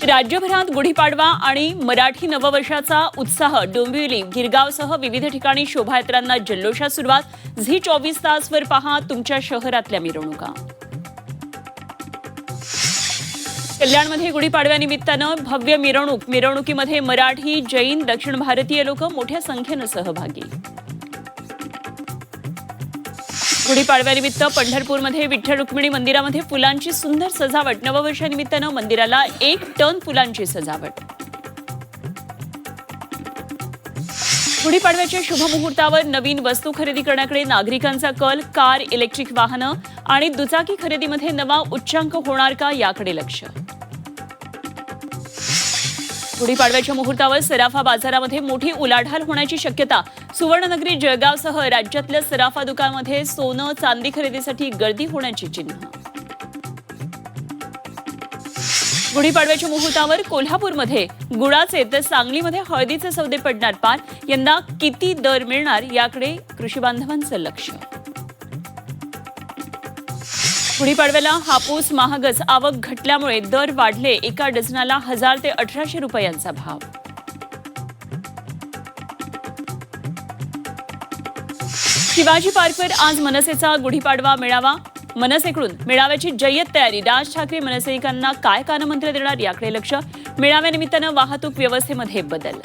राज्यभरात गुढीपाडवा आणि मराठी नववर्षाचा उत्साह डोंबिवली, गिरगावसह विविध ठिकाणी शोभायात्रांना जल्लोषात सुरुवात। झी 24 तासवर पहा तुमच्या शहरातल्या मिरवणुका। कल्याणमध्ये गुढीपाडव्यानिमित्तानं भव्य मिरवणुकीमध्ये मराठी, जैन, दक्षिण भारतीय लोक मोठ्या संख्येनं सहभागी। गुढीपाडव्यानिमित्त पंढरपूरमध्ये विठ्ठल रुक्मिणी मंदिरामध्ये फुलांची सुंदर सजावट। नववर्षानिमित्तानं मंदिराला 1 टन फुलांची सजावट। गुढीपाडव्याच्या शुभमुहूर्तावर नवीन वस्तू खरेदी करण्याकडे नागरिकांचा कल। कार, इलेक्ट्रिक वाहनं आणि दुचाकी खरेदीमध्ये नवा उच्चांक होणार का याकडे लक्ष। गुढीपाडव्याच्या मुहूर्तावर सराफा बाजारामध्ये मोठी उलाढाल होण्याची शक्यता। सुवर्णनगरी जळगावसह राज्यातल्या सराफा दुकानामध्ये सोनं, चांदी खरेदीसाठी गर्दी होण्याची चिन्ह। गुढीपाडव्याच्या मुहूर्तावर कोल्हापूरमध्ये गुळाचे तर सांगलीमध्ये हळदीचे सौदे पडणार पार। यंदा किती दर मिळणार याकडे कृषी बांधवांचं लक्ष। गुढीपाडव्याला हापूस महागच, आवक घटल्यामुळे दर वाढले। एका डझनाला 1000 ते 1800 रुपयांचा भाव। शिवाजी पार्कवर आज मनसेचा गुढीपाडवा मेळावा। मनसेकडून मेळाव्याची जय्यत तयारी। राज ठाकरे मनसेइकांना काय कानमंत्र देणार याकडे लक्ष। मेळाव्यानिमित्तानं वाहतूक व्यवस्थेमध्ये बदल।